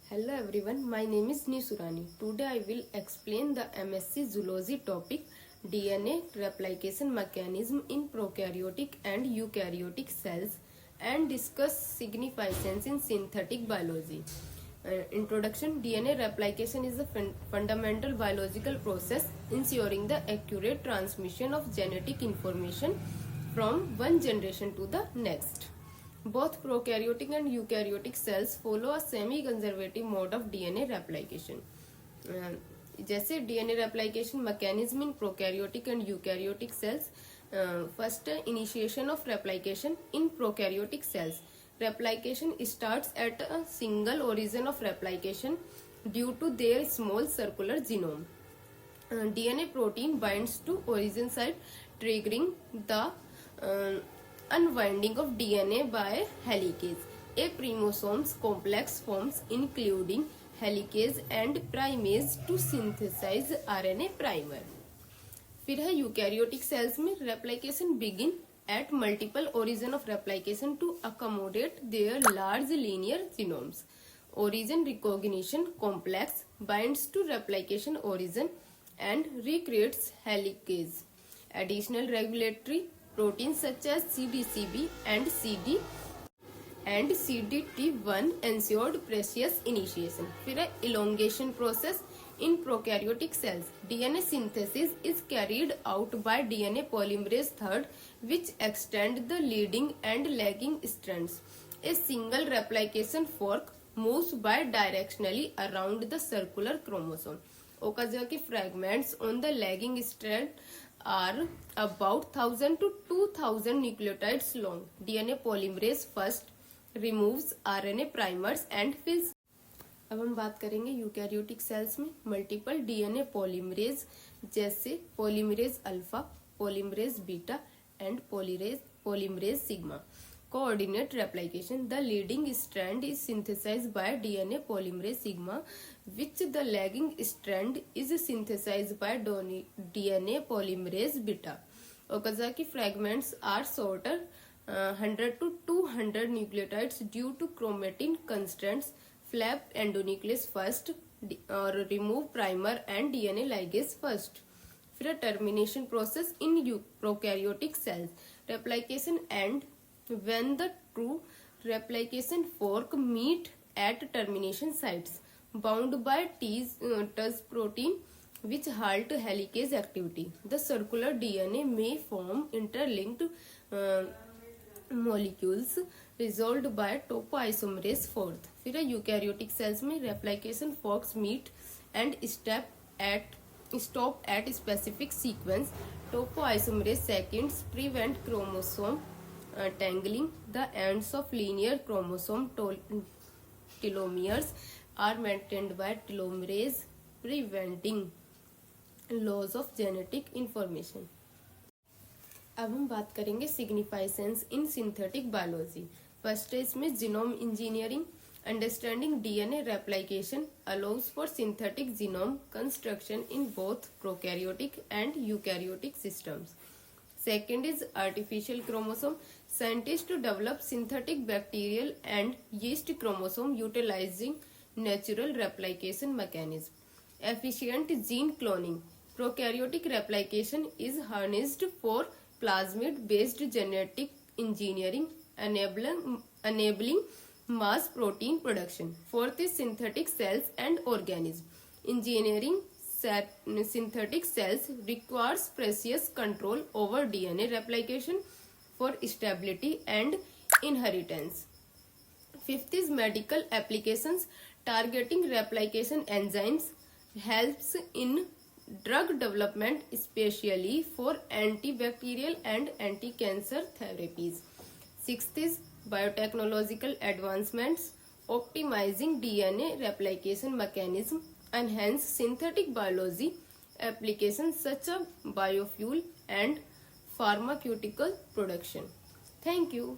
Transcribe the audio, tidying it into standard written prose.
Hello everyone, my name is Nisurani. Today I will explain the MSc Zoology topic DNA replication mechanism in prokaryotic and eukaryotic cells and discuss significance in synthetic biology. Introduction. DNA replication is a fundamental biological process ensuring the accurate transmission of genetic information from one generation to the next. Both prokaryotic and eukaryotic cells follow a semi-conservative mode of DNA replication. जैसे DNA replication mechanism in prokaryotic and eukaryotic cells. First initiation of replication in prokaryotic cells. Replication starts at a single origin of replication due to their small circular genome. DNA protein binds to origin site, triggering the unwinding of DNA by helicase. A chromosomes complex forms including helicase and primase to synthesize RNA primer. फिर है eukaryotic cells में replication begin at multiple origin of replication to accommodate their large linear genomes. Origin recognition complex binds to replication origin and recreates helicase. Additional regulatory proteins such as CDCB and CDT1 ensured precious initiation. फिर है elongation process. In prokaryotic cells, DNA synthesis is carried out by DNA polymerase III, which extend the leading and lagging strands. A single replication fork moves bidirectionally around the circular chromosome. Okazaki fragments on the lagging strand are about 1000 to 2000 nucleotides long. DNA polymerase first removes RNA primers and fills. अब हम बात करेंगे eukaryotic cells में multiple DNA polymerase जैसे polymerase alpha, polymerase beta and polymerase sigma. Coordinate replication. The leading strand is synthesised by DNA polymerase sigma which the lagging strand is synthesised by DNA polymerase beta. Okazaki fragments are shorter 100 to 200 nucleotides due to chromatin constraints. Flap endonuclease first or remove primer and DNA ligase first. फिर termination process in prokaryotic cells. Replication end when the two replication fork meet at termination sites bound by TS protein which halt helicase activity. The circular DNA may form interlinked molecules resolved by topoisomerase fourth. फिर eukaryotic cells में replication forks meet and stop at specific sequence. Topoisomerase seconds prevent chromosome tangling. The ends of linear chromosome telomeres are maintained by telomerase, preventing loss of genetic information. अब हम बात करेंगे significance in synthetic biology. First है इसमें genome engineering. Understanding DNA replication allows for synthetic genome construction in both prokaryotic and eukaryotic systems. Second is artificial chromosome. Scientist develop synthetic bacterial and yeast chromosome utilising natural replication mechanism. Efficient gene cloning. Prokaryotic replication is harnessed for plasmid based genetic engineering enabling mass protein production. Fourth is synthetic cells and organism. Engineering synthetic cells requires precious control over DNA replication for stability and inheritance. Fifth is medical applications. Targeting replication enzymes helps in drug development, especially for antibacterial and anti-cancer therapies. Sixth is biotechnological advancements. Optimizing DNA replication mechanism enhance synthetic biology applications such as biofuel and pharmaceutical production. Thank you.